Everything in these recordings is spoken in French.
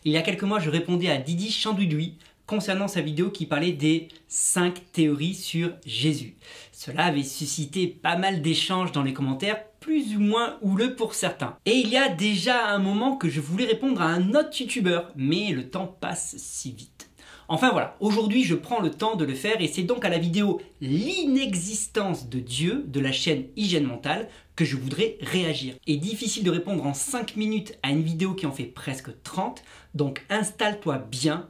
Il y a quelques mois, je répondais à Didi Chandouidoui concernant sa vidéo qui parlait des 5 théories sur Jésus. Cela avait suscité pas mal d'échanges dans les commentaires, plus ou moins houleux pour certains. Et il y a déjà un moment que je voulais répondre à un autre youtubeur, mais le temps passe si vite. Enfin voilà, aujourd'hui je prends le temps de le faire et c'est donc à la vidéo L'inexistence de Dieu de la chaîne Hygiène Mentale que je voudrais réagir. Et difficile de répondre en 5 minutes à une vidéo qui en fait presque 30, donc installe-toi bien,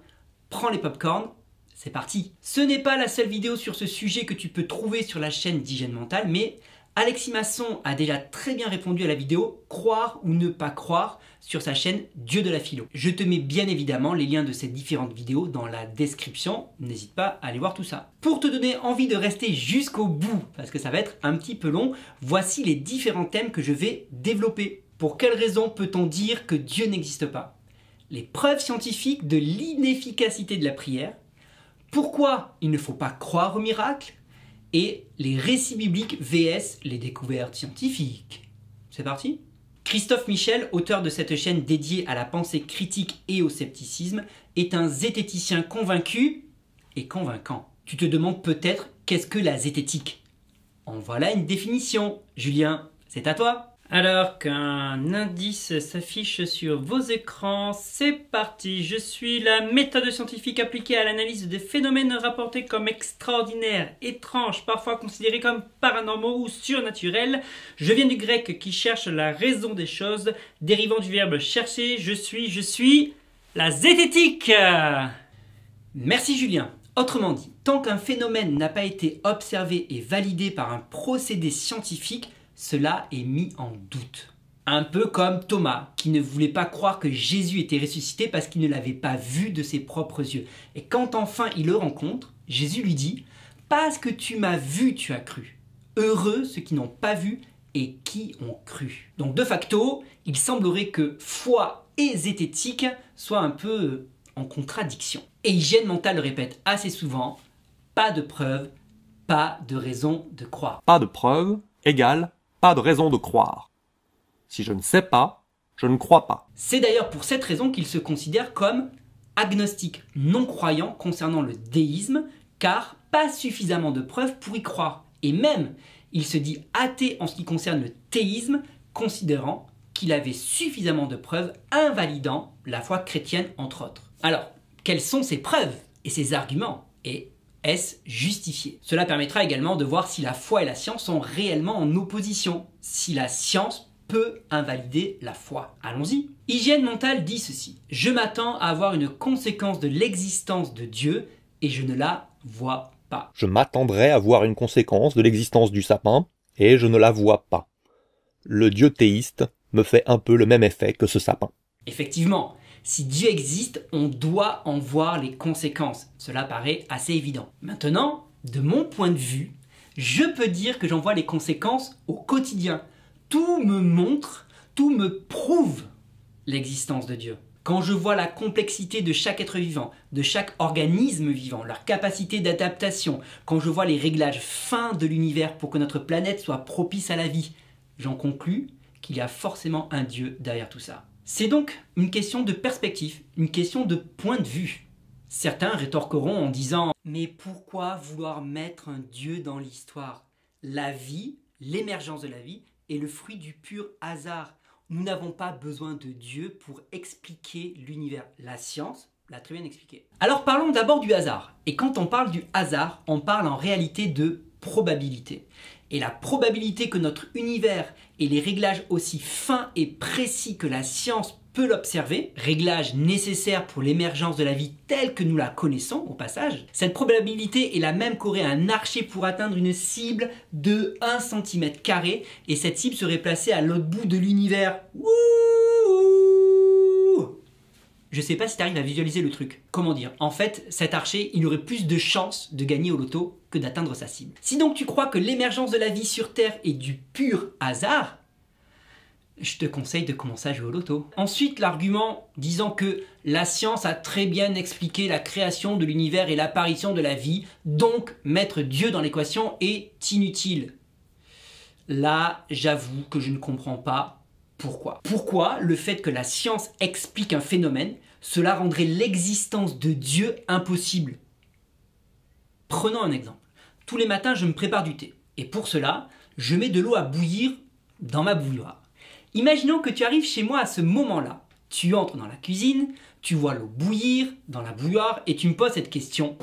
prends les popcorns, c'est parti. Ce n'est pas la seule vidéo sur ce sujet que tu peux trouver sur la chaîne d'Hygiène Mentale, mais Alexis Masson a déjà très bien répondu à la vidéo « Croire ou ne pas croire » sur sa chaîne Dieu de la Philo. Je te mets bien évidemment les liens de ces différentes vidéos dans la description, n'hésite pas à aller voir tout ça. Pour te donner envie de rester jusqu'au bout, parce que ça va être un petit peu long, voici les différents thèmes que je vais développer. Pour quelles raisons peut-on dire que Dieu n'existe pas? Les preuves scientifiques de l'inefficacité de la prière, pourquoi il ne faut pas croire au miracle, et les récits bibliques vs les découvertes scientifiques. C'est parti? Christophe Michel, auteur de cette chaîne dédiée à la pensée critique et au scepticisme, est un zététicien convaincu et convaincant. Tu te demandes peut-être qu'est-ce que la zététique? En voilà une définition. Julien, c'est à toi. Alors qu'un indice s'affiche sur vos écrans, c'est parti. Je suis la méthode scientifique appliquée à l'analyse des phénomènes rapportés comme extraordinaires, étranges, parfois considérés comme paranormaux ou surnaturels. Je viens du grec qui cherche la raison des choses, dérivant du verbe chercher. Je suis la zététique. Merci Julien. Autrement dit, tant qu'un phénomène n'a pas été observé et validé par un procédé scientifique, cela est mis en doute. Un peu comme Thomas, qui ne voulait pas croire que Jésus était ressuscité parce qu'il ne l'avait pas vu de ses propres yeux. Et quand enfin il le rencontre, Jésus lui dit « Parce que tu m'as vu, tu as cru. Heureux ceux qui n'ont pas vu et qui ont cru. » Donc de facto, il semblerait que foi et zététique soient un peu en contradiction. Et Hygiène Mentale le répète assez souvent, pas de preuve, pas de raison de croire. Pas de preuve égale pas de raison de croire. Si je ne sais pas, je ne crois pas. C'est d'ailleurs pour cette raison qu'il se considère comme agnostique, non-croyant concernant le déisme, car pas suffisamment de preuves pour y croire. Et même, il se dit athée en ce qui concerne le théisme, considérant qu'il avait suffisamment de preuves invalidant la foi chrétienne, entre autres. Alors, quelles sont ces preuves et ces arguments? Et est-ce justifié? Cela permettra également de voir si la foi et la science sont réellement en opposition, si la science peut invalider la foi. Allons-y. Hygiène Mentale dit ceci: je m'attends à avoir une conséquence de l'existence de Dieu et je ne la vois pas. Je m'attendrais à voir une conséquence de l'existence du sapin et je ne la vois pas. Le Dieu théiste me fait un peu le même effet que ce sapin. Effectivement. Si Dieu existe, on doit en voir les conséquences. Cela paraît assez évident. Maintenant, de mon point de vue, je peux dire que j'en vois les conséquences au quotidien. Tout me montre, tout me prouve l'existence de Dieu. Quand je vois la complexité de chaque être vivant, de chaque organisme vivant, leur capacité d'adaptation, quand je vois les réglages fins de l'univers pour que notre planète soit propice à la vie, j'en conclus qu'il y a forcément un Dieu derrière tout ça. C'est donc une question de perspective, une question de point de vue. Certains rétorqueront en disant « Mais pourquoi vouloir mettre un Dieu dans l'histoire? La vie, l'émergence de la vie, est le fruit du pur hasard. Nous n'avons pas besoin de Dieu pour expliquer l'univers. La science l'a très bien expliqué. » Alors parlons d'abord du hasard. Et quand on parle du hasard, on parle en réalité de probabilité. Et la probabilité que notre univers ait les réglages aussi fins et précis que la science peut l'observer, réglages nécessaires pour l'émergence de la vie telle que nous la connaissons au passage, cette probabilité est la même qu'aurait un archer pour atteindre une cible de 1 cm² et cette cible serait placée à l'autre bout de l'univers. Je sais pas si tu arrives à visualiser le truc. Comment dire? En fait, cet archer, il aurait plus de chances de gagner au loto que d'atteindre sa cible. Si donc tu crois que l'émergence de la vie sur Terre est du pur hasard, je te conseille de commencer à jouer au loto. Ensuite, l'argument disant que la science a très bien expliqué la création de l'univers et l'apparition de la vie, donc mettre Dieu dans l'équation est inutile. Là, j'avoue que je ne comprends pas Pourquoi? Pourquoi le fait que la science explique un phénomène, cela rendrait l'existence de Dieu impossible? Prenons un exemple. Tous les matins, je me prépare du thé. Et pour cela, je mets de l'eau à bouillir dans ma bouilloire. Imaginons que tu arrives chez moi à ce moment-là. Tu entres dans la cuisine, tu vois l'eau bouillir dans la bouilloire et tu me poses cette question.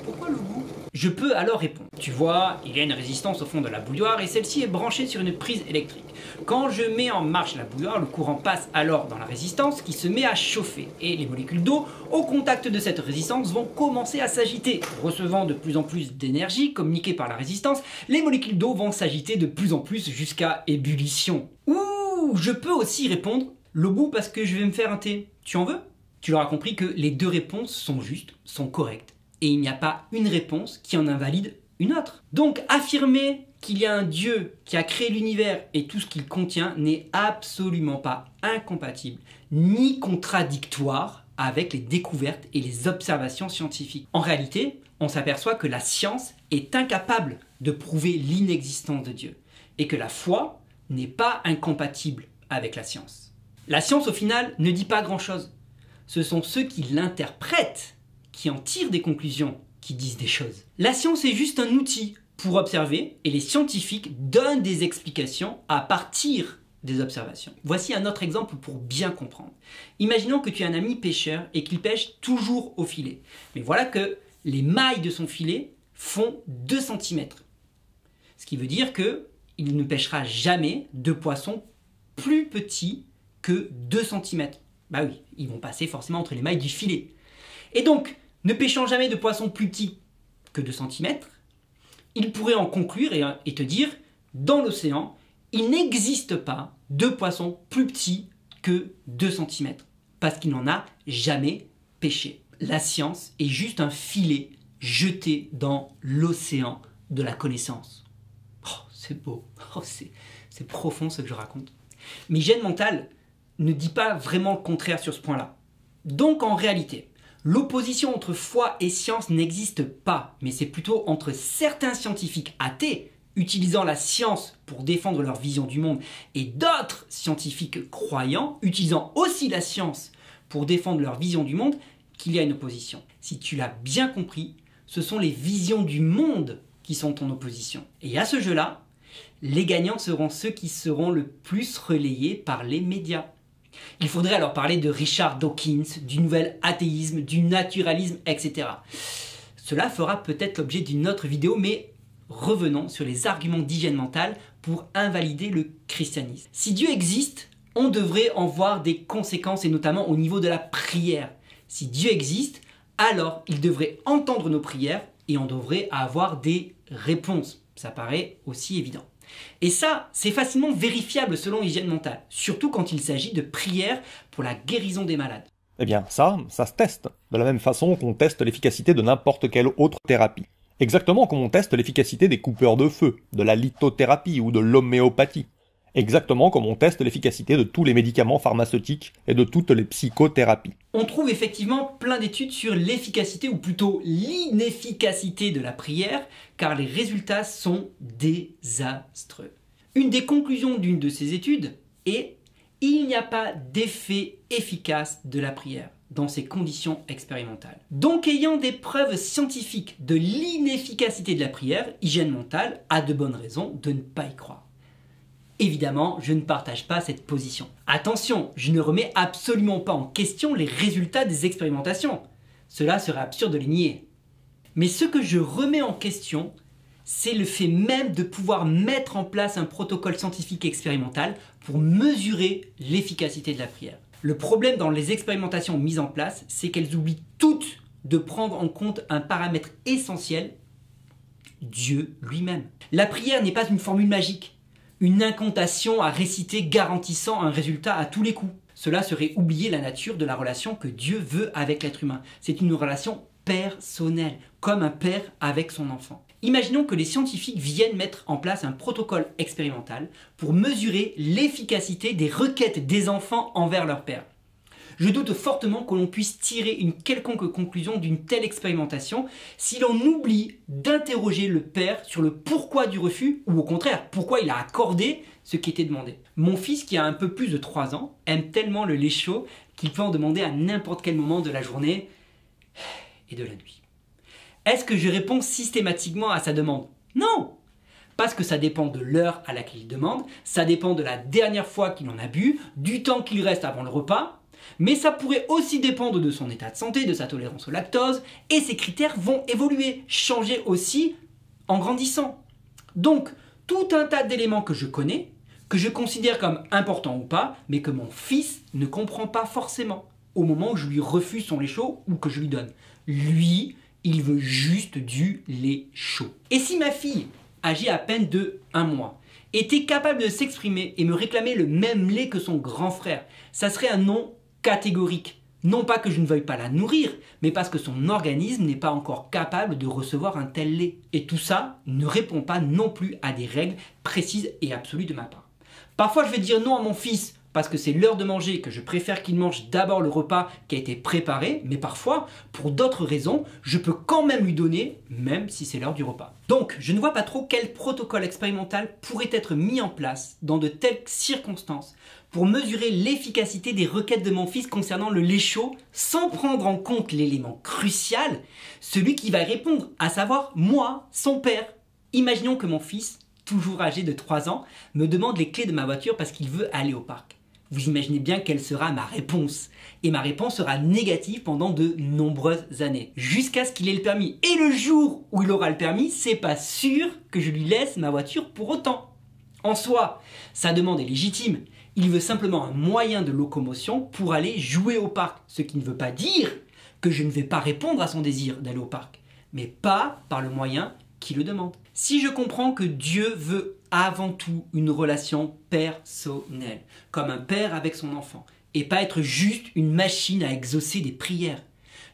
Pourquoi le goût? Je peux alors répondre. Tu vois, il y a une résistance au fond de la bouilloire et celle-ci est branchée sur une prise électrique. Quand je mets en marche la bouilloire, le courant passe alors dans la résistance qui se met à chauffer. Et les molécules d'eau, au contact de cette résistance, vont commencer à s'agiter. Recevant de plus en plus d'énergie communiquée par la résistance, les molécules d'eau vont s'agiter de plus en plus jusqu'à ébullition. Ouh, je peux aussi répondre le goût parce que je vais me faire un thé. Tu en veux? Tu l'auras compris que les deux réponses sont justes, sont correctes. Et il n'y a pas une réponse qui en invalide une autre. Donc affirmer qu'il y a un Dieu qui a créé l'univers et tout ce qu'il contient n'est absolument pas incompatible ni contradictoire avec les découvertes et les observations scientifiques. En réalité, on s'aperçoit que la science est incapable de prouver l'inexistence de Dieu et que la foi n'est pas incompatible avec la science. La science au final ne dit pas grand-chose. Ce sont ceux qui l'interprètent qui en tirent des conclusions, qui disent des choses. La science est juste un outil pour observer et les scientifiques donnent des explications à partir des observations. Voici un autre exemple pour bien comprendre. Imaginons que tu as un ami pêcheur et qu'il pêche toujours au filet. Mais voilà que les mailles de son filet font 2 cm. Ce qui veut dire qu'il ne pêchera jamais de poissons plus petits que 2 cm. Bah oui, ils vont passer forcément entre les mailles du filet. Et donc, ne pêchant jamais de poissons plus petits que 2 cm, il pourrait en conclure et te dire, dans l'océan, il n'existe pas de poissons plus petits que 2 cm, parce qu'il n'en a jamais pêché. La science est juste un filet jeté dans l'océan de la connaissance. Oh, c'est beau, oh, c'est profond ce que je raconte. Mais hygiène mentale ne dit pas vraiment le contraire sur ce point-là. Donc en réalité, l'opposition entre foi et science n'existe pas, mais c'est plutôt entre certains scientifiques athées utilisant la science pour défendre leur vision du monde et d'autres scientifiques croyants utilisant aussi la science pour défendre leur vision du monde qu'il y a une opposition. Si tu l'as bien compris, ce sont les visions du monde qui sont en opposition. Et à ce jeu-là, les gagnants seront ceux qui seront le plus relayés par les médias. Il faudrait alors parler de Richard Dawkins, du nouvel athéisme, du naturalisme, etc. Cela fera peut-être l'objet d'une autre vidéo, mais revenons sur les arguments d'hygiène mentale pour invalider le christianisme. Si Dieu existe, on devrait en voir des conséquences, et notamment au niveau de la prière. Si Dieu existe, alors il devrait entendre nos prières et on devrait avoir des réponses. Ça paraît aussi évident. Et ça, c'est facilement vérifiable selon l'hygiène mentale, surtout quand il s'agit de prières pour la guérison des malades. Eh bien ça se teste, de la même façon qu'on teste l'efficacité de n'importe quelle autre thérapie. Exactement comme on teste l'efficacité des coupeurs de feu, de la lithothérapie ou de l'homéopathie. Exactement comme on teste l'efficacité de tous les médicaments pharmaceutiques et de toutes les psychothérapies. On trouve effectivement plein d'études sur l'efficacité ou plutôt l'inefficacité de la prière, car les résultats sont désastreux. Une des conclusions d'une de ces études est « Il n'y a pas d'effet efficace de la prière dans ces conditions expérimentales ». Donc ayant des preuves scientifiques de l'inefficacité de la prière, hygiène mentale a de bonnes raisons de ne pas y croire. Évidemment, je ne partage pas cette position. Attention, je ne remets absolument pas en question les résultats des expérimentations. Cela serait absurde de les nier. Mais ce que je remets en question, c'est le fait même de pouvoir mettre en place un protocole scientifique expérimental pour mesurer l'efficacité de la prière. Le problème dans les expérimentations mises en place, c'est qu'elles oublient toutes de prendre en compte un paramètre essentiel, Dieu lui-même. La prière n'est pas une formule magique. Une incantation à réciter garantissant un résultat à tous les coups. Cela serait oublier la nature de la relation que Dieu veut avec l'être humain. C'est une relation personnelle, comme un père avec son enfant. Imaginons que les scientifiques viennent mettre en place un protocole expérimental pour mesurer l'efficacité des requêtes des enfants envers leur père. Je doute fortement que l'on puisse tirer une quelconque conclusion d'une telle expérimentation si l'on oublie d'interroger le Père sur le pourquoi du refus, ou au contraire, pourquoi il a accordé ce qui était demandé. Mon fils, qui a un peu plus de 3 ans, aime tellement le lait chaud qu'il peut en demander à n'importe quel moment de la journée et de la nuit. Est-ce que je réponds systématiquement à sa demande? Non! Parce que ça dépend de l'heure à laquelle il demande, ça dépend de la dernière fois qu'il en a bu, du temps qu'il reste avant le repas, mais ça pourrait aussi dépendre de son état de santé, de sa tolérance au lactose, et ces critères vont évoluer, changer aussi en grandissant. Donc, tout un tas d'éléments que je connais, que je considère comme importants ou pas, mais que mon fils ne comprend pas forcément au moment où je lui refuse son lait chaud ou que je lui donne. Lui, il veut juste du lait chaud. Et si ma fille, âgée à peine de 1 mois, était capable de s'exprimer et me réclamer le même lait que son grand frère, ça serait un non catégorique. Non pas que je ne veuille pas la nourrir, mais parce que son organisme n'est pas encore capable de recevoir un tel lait. Et tout ça ne répond pas non plus à des règles précises et absolues de ma part. Parfois je vais dire non à mon fils parce que c'est l'heure de manger, que je préfère qu'il mange d'abord le repas qui a été préparé, mais parfois, pour d'autres raisons, je peux quand même lui donner, même si c'est l'heure du repas. Donc, je ne vois pas trop quel protocole expérimental pourrait être mis en place dans de telles circonstances pour mesurer l'efficacité des requêtes de mon fils concernant le lait chaud sans prendre en compte l'élément crucial, celui qui va répondre, à savoir moi, son père. Imaginons que mon fils, toujours âgé de 3 ans, me demande les clés de ma voiture parce qu'il veut aller au parc. Vous imaginez bien quelle sera ma réponse. Et ma réponse sera négative pendant de nombreuses années, jusqu'à ce qu'il ait le permis. Et le jour où il aura le permis, c'est pas sûr que je lui laisse ma voiture pour autant. En soi, sa demande est légitime. Il veut simplement un moyen de locomotion pour aller jouer au parc. Ce qui ne veut pas dire que je ne vais pas répondre à son désir d'aller au parc, mais pas par le moyen qui le demande. Si je comprends que Dieu veut avant tout une relation personnelle, comme un père avec son enfant, et pas être juste une machine à exaucer des prières,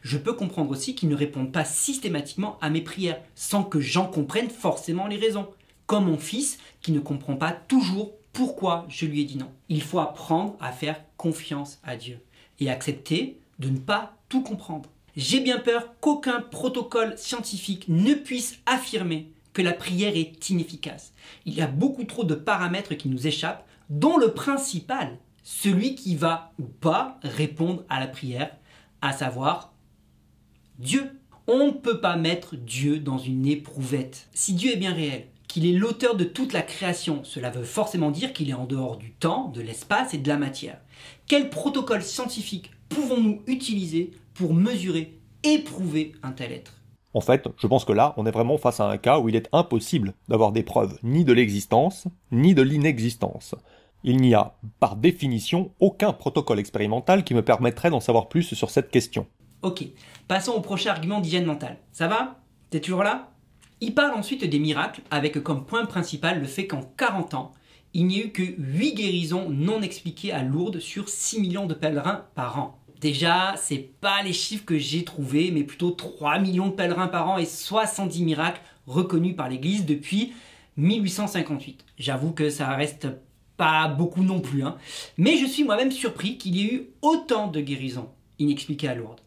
je peux comprendre aussi qu'il ne réponde pas systématiquement à mes prières, sans que j'en comprenne forcément les raisons, comme mon fils qui ne comprend pas toujours pourquoi je lui ai dit non. Il faut apprendre à faire confiance à Dieu et accepter de ne pas tout comprendre. J'ai bien peur qu'aucun protocole scientifique ne puisse affirmer que la prière est inefficace. Il y a beaucoup trop de paramètres qui nous échappent, dont le principal, celui qui va ou pas répondre à la prière, à savoir Dieu. On ne peut pas mettre Dieu dans une éprouvette. Si Dieu est bien réel, qu'il est l'auteur de toute la création, cela veut forcément dire qu'il est en dehors du temps, de l'espace et de la matière. Quel protocole scientifique pouvons-nous utiliser pour mesurer, éprouver un tel être? En fait, je pense que là, on est vraiment face à un cas où il est impossible d'avoir des preuves ni de l'existence, ni de l'inexistence. Il n'y a, par définition, aucun protocole expérimental qui me permettrait d'en savoir plus sur cette question. Ok, passons au prochain argument d'hygiène mentale. Ça va? T'es toujours là? Il parle ensuite des miracles, avec comme point principal le fait qu'en 40 ans, il n'y a eu que 8 guérisons non expliquées à Lourdes sur 6 millions de pèlerins par an. Déjà, c'est pas les chiffres que j'ai trouvés, mais plutôt 3 millions de pèlerins par an et 70 miracles reconnus par l'Église depuis 1858. J'avoue que ça reste pas beaucoup non plus, hein. Mais je suis moi-même surpris qu'il y ait eu autant de guérisons inexpliquées à Lourdes.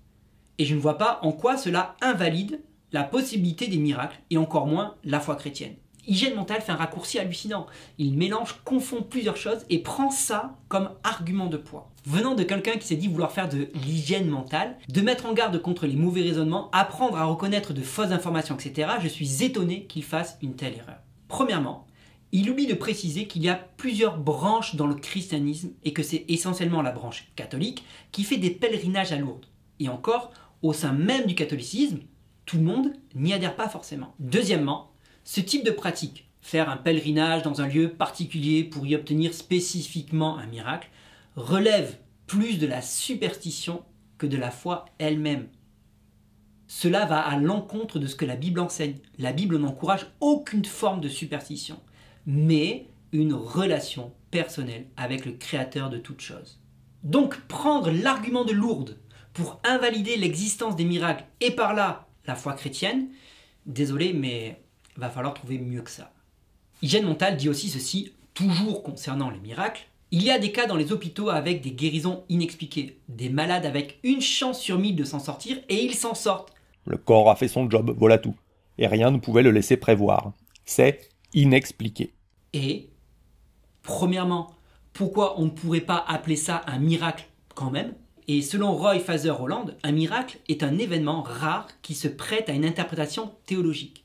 Et je ne vois pas en quoi cela invalide la possibilité des miracles et encore moins la foi chrétienne. Hygiène mentale fait un raccourci hallucinant. Il mélange, confond plusieurs choses et prend ça comme argument de poids. Venant de quelqu'un qui s'est dit vouloir faire de l'hygiène mentale, de mettre en garde contre les mauvais raisonnements, apprendre à reconnaître de fausses informations, etc., je suis étonné qu'il fasse une telle erreur. Premièrement, il oublie de préciser qu'il y a plusieurs branches dans le christianisme et que c'est essentiellement la branche catholique qui fait des pèlerinages à Lourdes. Et encore, au sein même du catholicisme, tout le monde n'y adhère pas forcément. Deuxièmement, ce type de pratique, faire un pèlerinage dans un lieu particulier pour y obtenir spécifiquement un miracle, relève plus de la superstition que de la foi elle-même. Cela va à l'encontre de ce que la Bible enseigne. La Bible n'encourage aucune forme de superstition, mais une relation personnelle avec le Créateur de toutes choses. Donc prendre l'argument de Lourdes pour invalider l'existence des miracles et par là la foi chrétienne, désolé mais va falloir trouver mieux que ça. Hygiène mentale dit aussi ceci, toujours concernant les miracles, Il y a des cas dans les hôpitaux avec des guérisons inexpliquées, des malades avec une chance sur 1000 de s'en sortir et ils s'en sortent. Le corps a fait son job, voilà tout. Et rien ne pouvait le laisser prévoir. C'est inexpliqué. Et, premièrement, pourquoi on ne pourrait pas appeler ça un miracle quand même? Et selon Roy Fazer Holland, un miracle est un événement rare qui se prête à une interprétation théologique.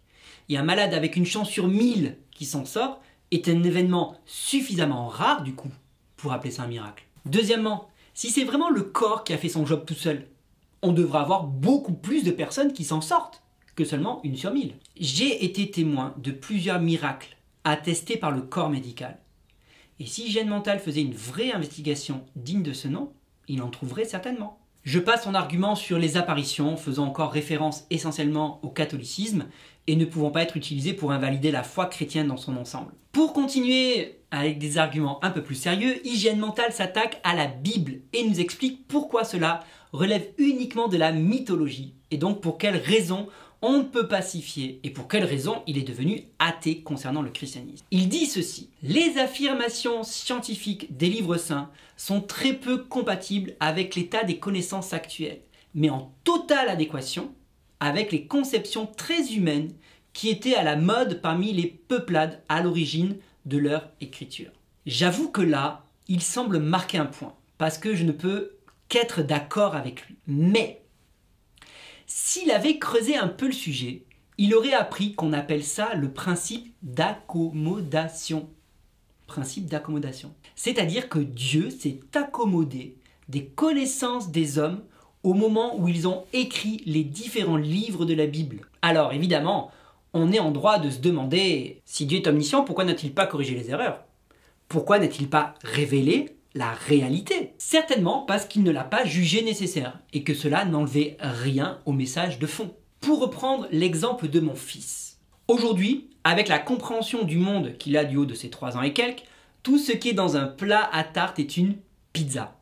Et un malade avec une chance sur 1000 qui s'en sort est un événement suffisamment rare du coup pour appeler ça un miracle. Deuxièmement, si c'est vraiment le corps qui a fait son job tout seul, on devrait avoir beaucoup plus de personnes qui s'en sortent que seulement 1 sur 1000. J'ai été témoin de plusieurs miracles attestés par le corps médical. Et si Hygiène Mentale faisait une vraie investigation digne de ce nom, il en trouverait certainement. Je passe mon argument sur les apparitions, faisant encore référence essentiellement au catholicisme et ne pouvant pas être utilisé pour invalider la foi chrétienne dans son ensemble. Pour continuer avec des arguments un peu plus sérieux, Hygiène Mentale s'attaque à la Bible et nous explique pourquoi cela relève uniquement de la mythologie et donc pour quelles raisons on ne peut pas s'y fier et pour quelles raisons il est devenu athée concernant le christianisme. Il dit ceci: les affirmations scientifiques des livres saints sont très peu compatibles avec l'état des connaissances actuelles, mais en totale adéquation avec les conceptions très humaines qui étaient à la mode parmi les peuplades à l'origine de leur écriture. J'avoue que là, il semble marquer un point, parce que je ne peux qu'être d'accord avec lui. Mais s'il avait creusé un peu le sujet, il aurait appris qu'on appelle ça le principe d'accommodation. Principe d'accommodation. C'est-à-dire que Dieu s'est accommodé des connaissances des hommes au moment où ils ont écrit les différents livres de la Bible. Alors évidemment, on est en droit de se demander, si Dieu est omniscient, pourquoi n'a-t-il pas corrigé les erreurs? Pourquoi n'a-t-il pas révélé la réalité? Certainement parce qu'il ne l'a pas jugé nécessaire et que cela n'enlevait rien au message de fond. Pour reprendre l'exemple de mon fils. Aujourd'hui, avec la compréhension du monde qu'il a du haut de ses 3 ans et quelques, tout ce qui est dans un plat à tarte est une pizza.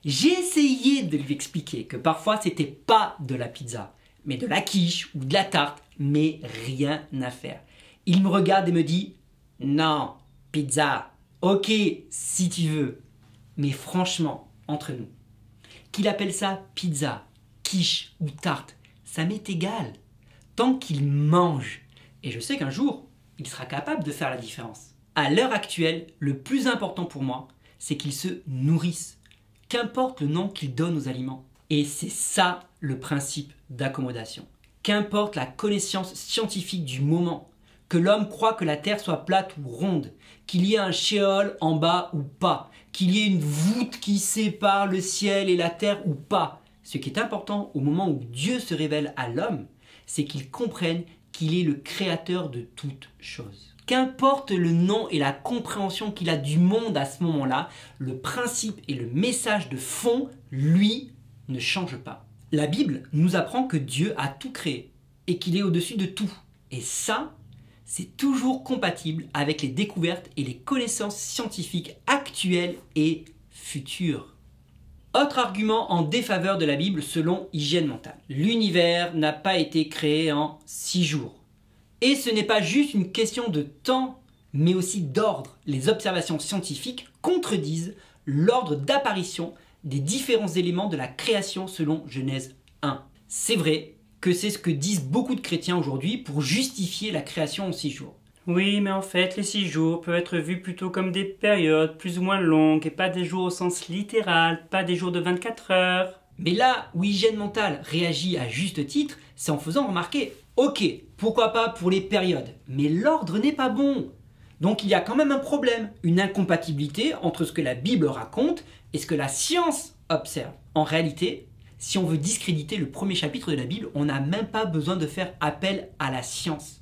J'ai essayé de lui expliquer que parfois c'était pas de la pizza, mais de la quiche ou de la tarte, mais rien à faire. Il me regarde et me dit « Non, pizza, ok si tu veux, mais franchement, entre nous, qu'il appelle ça pizza, quiche ou tarte, ça m'est égal, tant qu'il mange. Et je sais qu'un jour, il sera capable de faire la différence. À l'heure actuelle, le plus important pour moi, c'est qu'il se nourrisse. Qu'importe le nom qu'il donne aux aliments. Et c'est ça le principe d'accommodation. Qu'importe la connaissance scientifique du moment, que l'homme croit que la Terre soit plate ou ronde, qu'il y ait un shéol en bas ou pas, qu'il y ait une voûte qui sépare le ciel et la terre ou pas. Ce qui est important au moment où Dieu se révèle à l'homme, c'est qu'il comprenne qu'il est le créateur de toutes choses. Qu'importe le nom et la compréhension qu'il a du monde à ce moment-là, le principe et le message de fond, lui, ne changent pas. La Bible nous apprend que Dieu a tout créé et qu'il est au-dessus de tout. Et ça, c'est toujours compatible avec les découvertes et les connaissances scientifiques actuelles et futures. Autre argument en défaveur de la Bible selon Hygiène Mentale. L'univers n'a pas été créé en 6 jours. Et ce n'est pas juste une question de temps, mais aussi d'ordre. Les observations scientifiques contredisent l'ordre d'apparition des différents éléments de la création selon Genèse 1. C'est vrai que c'est ce que disent beaucoup de chrétiens aujourd'hui pour justifier la création en 6 jours. Oui, mais en fait, les 6 jours peuvent être vus plutôt comme des périodes plus ou moins longues et pas des jours au sens littéral, pas des jours de 24 heures. Mais là où Hygiène Mentale réagit à juste titre, c'est en faisant remarquer « Ok, pourquoi pas pour les périodes, mais l'ordre n'est pas bon !» Donc il y a quand même un problème, une incompatibilité entre ce que la Bible raconte et ce que la science observe. En réalité, si on veut discréditer le premier chapitre de la Bible, on n'a même pas besoin de faire appel à la science.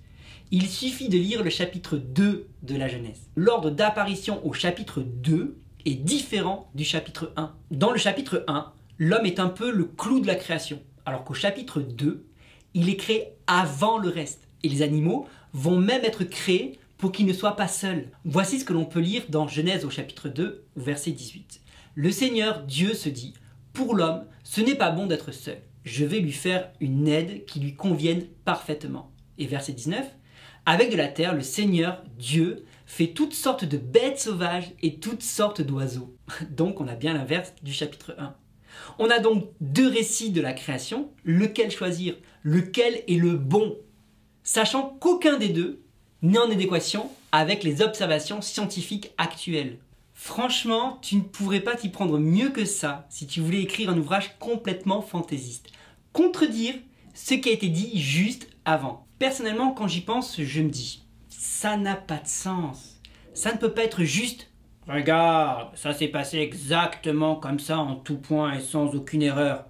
Il suffit de lire le chapitre 2 de la Genèse. L'ordre d'apparition au chapitre 2 est différent du chapitre 1. Dans le chapitre 1, l'homme est un peu le clou de la création, alors qu'au chapitre 2, il est créé avant le reste. Et les animaux vont même être créés pour qu'ils ne soient pas seuls. Voici ce que l'on peut lire dans Genèse au chapitre 2, verset 18. Le Seigneur Dieu se dit « Pour l'homme, ce n'est pas bon d'être seul. Je vais lui faire une aide qui lui convienne parfaitement. » Et verset 19. Avec de la terre, le Seigneur Dieu fait toutes sortes de bêtes sauvages et toutes sortes d'oiseaux. Donc on a bien l'inverse du chapitre 1. On a donc deux récits de la création, lequel choisir, lequel est le bon, sachant qu'aucun des deux n'est en adéquation avec les observations scientifiques actuelles. Franchement, tu ne pourrais pas t'y prendre mieux que ça si tu voulais écrire un ouvrage complètement fantaisiste. Contredire ce qui a été dit juste avant. Personnellement, quand j'y pense, je me dis, ça n'a pas de sens. Ça ne peut pas être juste. Regarde, ça s'est passé exactement comme ça en tout point et sans aucune erreur,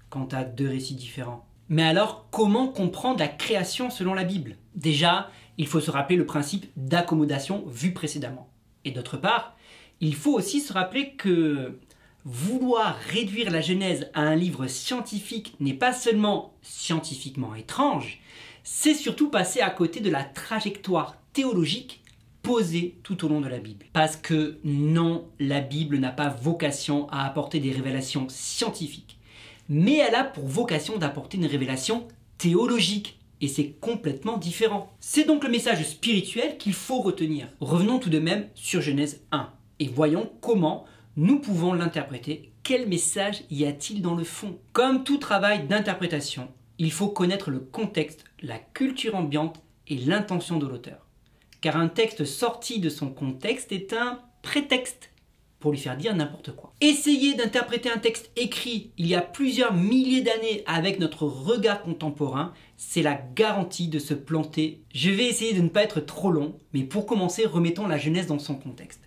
quand tu as deux récits différents. Mais alors, comment comprendre la création selon la Bible? Déjà, il faut se rappeler le principe d'accommodation vu précédemment. Et d'autre part, il faut aussi se rappeler que vouloir réduire la Genèse à un livre scientifique n'est pas seulement scientifiquement étrange, c'est surtout passer à côté de la trajectoire théologique posée tout au long de la Bible. Parce que non, la Bible n'a pas vocation à apporter des révélations scientifiques, mais elle a pour vocation d'apporter une révélation théologique. Et c'est complètement différent. C'est donc le message spirituel qu'il faut retenir. Revenons tout de même sur Genèse 1 et voyons comment nous pouvons l'interpréter. Quel message y a-t-il dans le fond? Comme tout travail d'interprétation, il faut connaître le contexte, la culture ambiante et l'intention de l'auteur. Car un texte sorti de son contexte est un prétexte pour lui faire dire n'importe quoi. Essayer d'interpréter un texte écrit il y a plusieurs milliers d'années avec notre regard contemporain, c'est la garantie de se planter. Je vais essayer de ne pas être trop long, mais pour commencer, remettons la Genèse dans son contexte.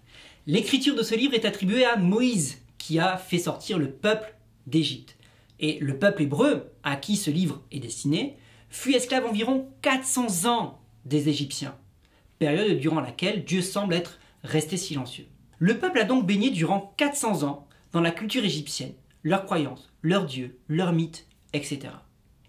L'écriture de ce livre est attribuée à Moïse, qui a fait sortir le peuple d'Égypte. Et le peuple hébreu, à qui ce livre est destiné, fut esclave environ 400 ans des Égyptiens, période durant laquelle Dieu semble être resté silencieux. Le peuple a donc baigné durant 400 ans dans la culture égyptienne, leurs croyances, leurs dieux, leurs mythes, etc.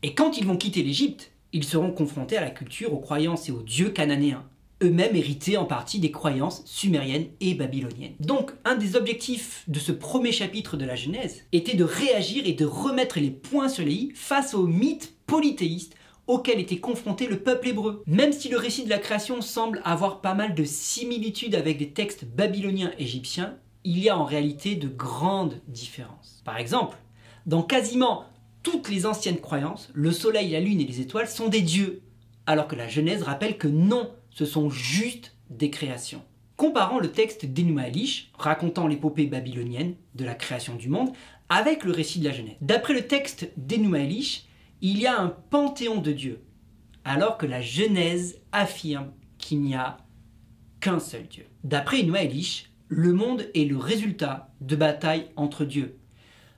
Et quand ils vont quitter l'Égypte, ils seront confrontés à la culture, aux croyances et aux dieux cananéens, eux-mêmes hérités en partie des croyances sumériennes et babyloniennes. Donc, un des objectifs de ce premier chapitre de la Genèse était de réagir et de remettre les points sur les i face aux mythes polythéistes auquel était confronté le peuple hébreu. Même si le récit de la création semble avoir pas mal de similitudes avec des textes babyloniens égyptiens, il y a en réalité de grandes différences. Par exemple, dans quasiment toutes les anciennes croyances, le soleil, la lune et les étoiles sont des dieux, alors que la Genèse rappelle que non, ce sont juste des créations. Comparant le texte d'Enuma Elish, racontant l'épopée babylonienne de la création du monde, avec le récit de la Genèse. D'après le texte d'Enuma Elish, il y a un panthéon de dieux, alors que la Genèse affirme qu'il n'y a qu'un seul Dieu. D'après Enuma Elish, le monde est le résultat de batailles entre dieux,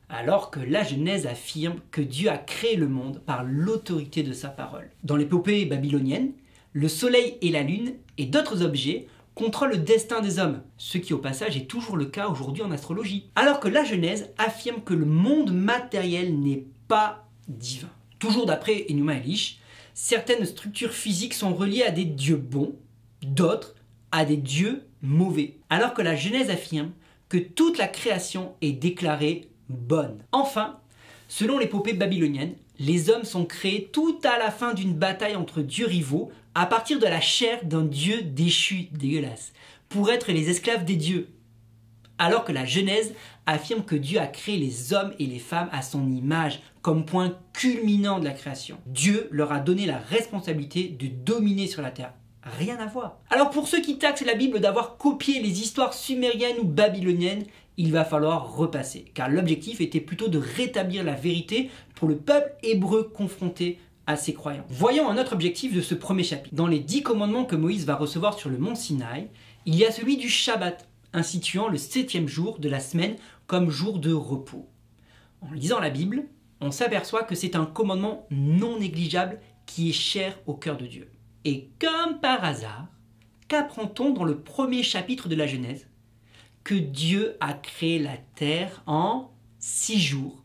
alors que la Genèse affirme que Dieu a créé le monde par l'autorité de sa parole. Dans l'épopée babylonienne, le soleil et la lune et d'autres objets contrôlent le destin des hommes, ce qui au passage est toujours le cas aujourd'hui en astrologie. Alors que la Genèse affirme que le monde matériel n'est pas divin. Toujours d'après Enuma Elish, certaines structures physiques sont reliées à des dieux bons, d'autres à des dieux mauvais, alors que la Genèse affirme que toute la création est déclarée bonne. Enfin, selon l'épopée babylonienne, les hommes sont créés tout à la fin d'une bataille entre dieux rivaux à partir de la chair d'un dieu déchu, dégueulasse, pour être les esclaves des dieux. Alors que la Genèse affirme que Dieu a créé les hommes et les femmes à son image, comme point culminant de la création. Dieu leur a donné la responsabilité de dominer sur la terre. Rien à voir. Alors pour ceux qui taxent la Bible d'avoir copié les histoires sumériennes ou babyloniennes, il va falloir repasser, car l'objectif était plutôt de rétablir la vérité pour le peuple hébreu confronté à ses croyances. Voyons un autre objectif de ce premier chapitre. Dans les 10 commandements que Moïse va recevoir sur le mont Sinaï, il y a celui du Shabbat, instituant le 7e jour de la semaine comme jour de repos. En lisant la Bible, on s'aperçoit que c'est un commandement non négligeable qui est cher au cœur de Dieu. Et comme par hasard, qu'apprend-on dans le premier chapitre de la Genèse? Que Dieu a créé la terre en 6 jours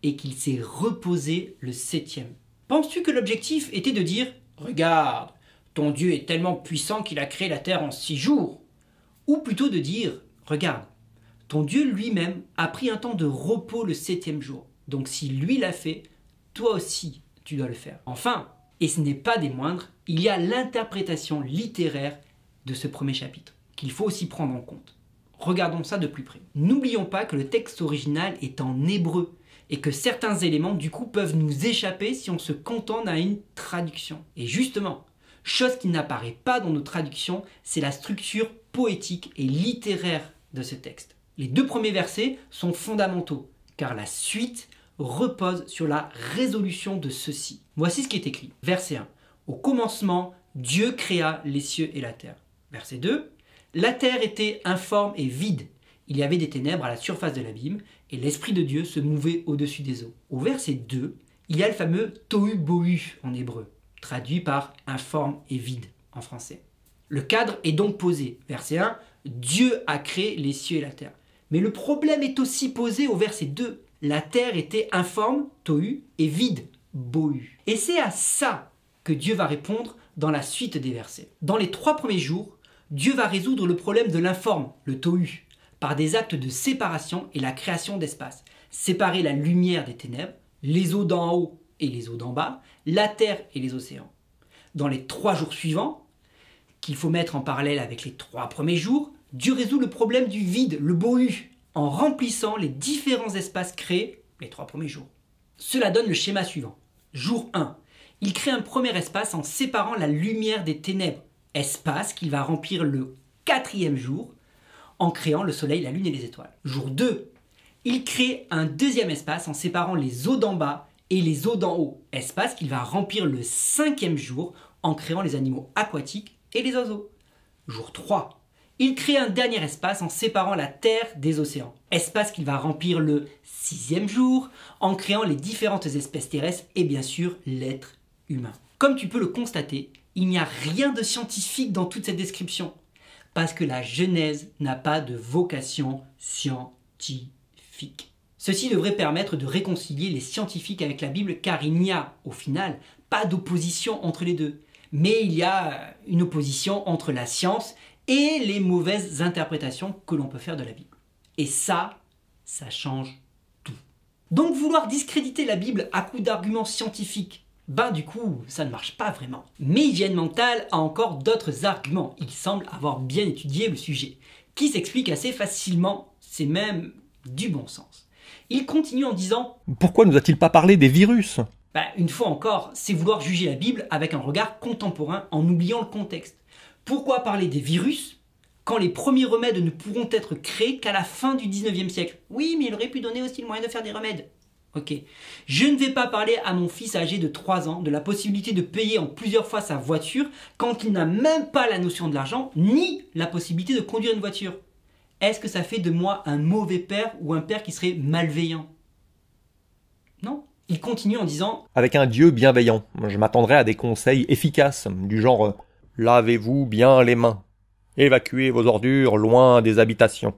et qu'il s'est reposé le 7e. Penses-tu que l'objectif était de dire « Regarde, ton Dieu est tellement puissant qu'il a créé la terre en 6 jours » ou plutôt de dire « Regarde, ton Dieu lui-même a pris un temps de repos le 7e jour, donc si lui l'a fait, toi aussi tu dois le faire. » Enfin, et ce n'est pas des moindres, il y a l'interprétation littéraire de ce premier chapitre. qu'il faut aussi prendre en compte. Regardons ça de plus près. N'oublions pas que le texte original est en hébreu et que certains éléments du coup peuvent nous échapper si on se contente à une traduction. Et justement, chose qui n'apparaît pas dans nos traductions, c'est la structure poétique et littéraire de ce texte. Les 2 premiers versets sont fondamentaux, car la suite repose sur la résolution de ceci. Voici ce qui est écrit. Verset 1. Au commencement, Dieu créa les cieux et la terre. Verset 2. La terre était informe et vide. Il y avait des ténèbres à la surface de l'abîme, et l'Esprit de Dieu se mouvait au-dessus des eaux. Au verset 2, il y a le fameux tohu bohu en hébreu, traduit par informe et vide en français. Le cadre est donc posé. Verset 1, Dieu a créé les cieux et la terre. Mais le problème est aussi posé au verset 2. La terre était informe, tohu, et vide, bohu. Et c'est à ça que Dieu va répondre dans la suite des versets. Dans les 3 premiers jours, Dieu va résoudre le problème de l'informe, le tohu, par des actes de séparation et la création d'espace. Séparer la lumière des ténèbres, les eaux d'en haut et les eaux d'en bas, la terre et les océans. Dans les 3 jours suivants, qu'il faut mettre en parallèle avec les 3 premiers jours, Dieu résout le problème du vide, le bohu, en remplissant les différents espaces créés les 3 premiers jours. Cela donne le schéma suivant. Jour 1, il crée un premier espace en séparant la lumière des ténèbres, espace qu'il va remplir le 4e jour en créant le soleil, la lune et les étoiles. Jour 2, il crée un 2e espace en séparant les eaux d'en bas et les eaux d'en haut, espace qu'il va remplir le 5e jour en créant les animaux aquatiques et les oiseaux. Jour 3, il crée un dernier espace en séparant la terre des océans, espace qu'il va remplir le 6e jour en créant les différentes espèces terrestres et bien sûr l'être humain. Comme tu peux le constater, il n'y a rien de scientifique dans toute cette description, parce que la Genèse n'a pas de vocation scientifique. Ceci devrait permettre de réconcilier les scientifiques avec la Bible, car il n'y a, au final, pas d'opposition entre les deux. Mais il y a une opposition entre la science et les mauvaises interprétations que l'on peut faire de la Bible. Et ça change tout. Donc vouloir discréditer la Bible à coup d'arguments scientifiques, du coup, ça ne marche pas vraiment. Mais Hygiène Mentale a encore d'autres arguments. Il semble avoir bien étudié le sujet, qui s'explique assez facilement, c'est même du bon sens. Il continue en disant « Pourquoi nous a-t-il pas parlé des virus ?» Une fois encore, c'est vouloir juger la Bible avec un regard contemporain en oubliant le contexte. Pourquoi parler des virus quand les premiers remèdes ne pourront être créés qu'à la fin du 19e siècle? Oui, mais il aurait pu donner aussi le moyen de faire des remèdes. Ok. Je ne vais pas parler à mon fils âgé de 3 ans de la possibilité de payer en plusieurs fois sa voiture quand il n'a même pas la notion de l'argent ni la possibilité de conduire une voiture. Est-ce que ça fait de moi un mauvais père ou un père qui serait malveillant? Non. Il continue en disant « Avec un Dieu bienveillant, je m'attendrais à des conseils efficaces, du genre « Lavez-vous bien les mains, évacuez vos ordures loin des habitations. »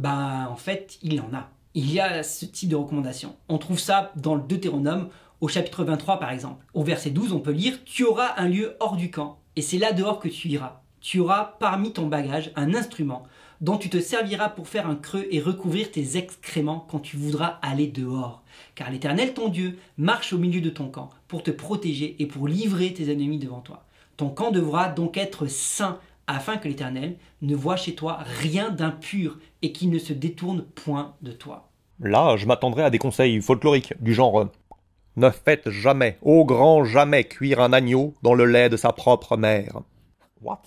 En fait, il y en a. Il y a ce type de recommandations. On trouve ça dans le Deutéronome, au chapitre 23 par exemple. Au verset 12, on peut lire « Tu auras un lieu hors du camp, et c'est là dehors que tu iras. Tu auras parmi ton bagage un instrument dont tu te serviras pour faire un creux et recouvrir tes excréments quand tu voudras aller dehors. Car l'Éternel, ton Dieu, marche au milieu de ton camp pour te protéger et pour livrer tes ennemis devant toi. Ton camp devra donc être saint, afin que l'Éternel ne voie chez toi rien d'impur et qu'il ne se détourne point de toi. » Là, je m'attendrais à des conseils folkloriques, du genre « Ne faites jamais, au grand jamais, cuire un agneau dans le lait de sa propre mère. » What?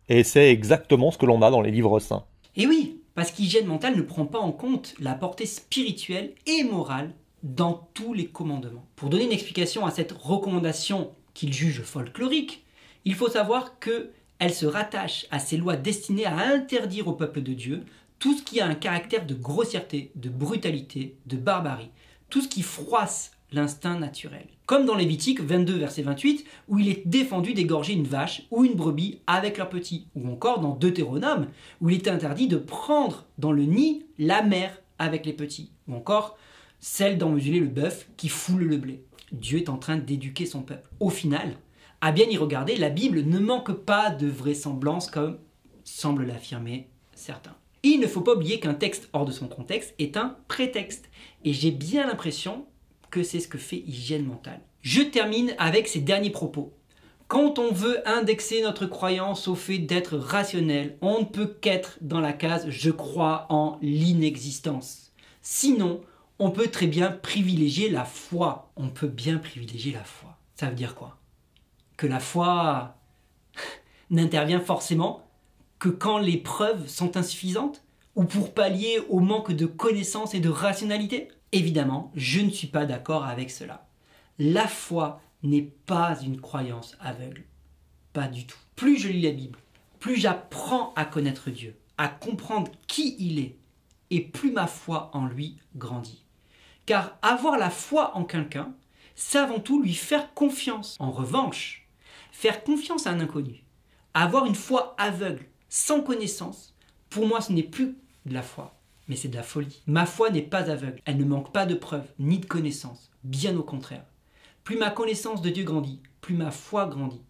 Et c'est exactement ce que l'on a dans les livres saints. Et oui, parce qu'Hygiène Mentale ne prend pas en compte la portée spirituelle et morale dans tous les commandements. Pour donner une explication à cette recommandation qu'il juge folklorique, il faut savoir qu'elle se rattache à ces lois destinées à interdire au peuple de Dieu tout ce qui a un caractère de grossièreté, de brutalité, de barbarie, tout ce qui froisse l'instinct naturel. Comme dans Lévitique 22, verset 28, où il est défendu d'égorger une vache ou une brebis avec leurs petits, ou encore dans Deutéronome, où il est interdit de prendre dans le nid la mère avec les petits, ou encore celle d'emmesuler le bœuf qui foule le blé. Dieu est en train d'éduquer son peuple. Au final, à bien y regarder, la Bible ne manque pas de vraisemblance comme semblent l'affirmer certains. Et il ne faut pas oublier qu'un texte hors de son contexte est un prétexte. Et j'ai bien l'impression que c'est ce que fait Hygiène Mentale. Je termine avec ces derniers propos. Quand on veut indexer notre croyance au fait d'être rationnel, on ne peut qu'être dans la case « je crois en l'inexistence ». Sinon, on peut très bien privilégier la foi. On peut bien privilégier la foi. Ça veut dire quoi? Que la foi n'intervient forcément que quand les preuves sont insuffisantes? Ou pour pallier au manque de connaissances et de rationalité? Évidemment, je ne suis pas d'accord avec cela. La foi n'est pas une croyance aveugle. Pas du tout. Plus je lis la Bible, plus j'apprends à connaître Dieu, à comprendre qui il est, et plus ma foi en lui grandit. Car avoir la foi en quelqu'un, c'est avant tout lui faire confiance. En revanche, faire confiance à un inconnu, avoir une foi aveugle, sans connaissance, pour moi ce n'est plus de la foi, mais c'est de la folie. Ma foi n'est pas aveugle, elle ne manque pas de preuves, ni de connaissances, bien au contraire. Plus ma connaissance de Dieu grandit, plus ma foi grandit,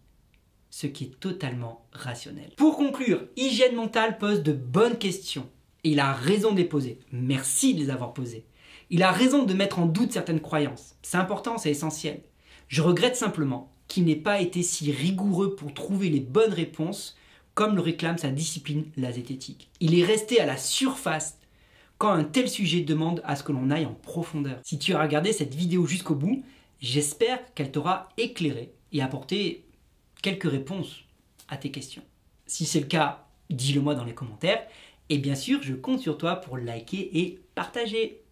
ce qui est totalement rationnel. Pour conclure, Hygiène Mentale pose de bonnes questions, et il a raison de les poser. Merci de les avoir posées. Il a raison de mettre en doute certaines croyances. C'est important, c'est essentiel. Je regrette simplement qu'il n'ait pas été si rigoureux pour trouver les bonnes réponses comme le réclame sa discipline, la zététique. Il est resté à la surface quand un tel sujet demande à ce que l'on aille en profondeur. Si tu as regardé cette vidéo jusqu'au bout, j'espère qu'elle t'aura éclairé et apporté quelques réponses à tes questions. Si c'est le cas, dis-le moi dans les commentaires. Et bien sûr, je compte sur toi pour liker et partager.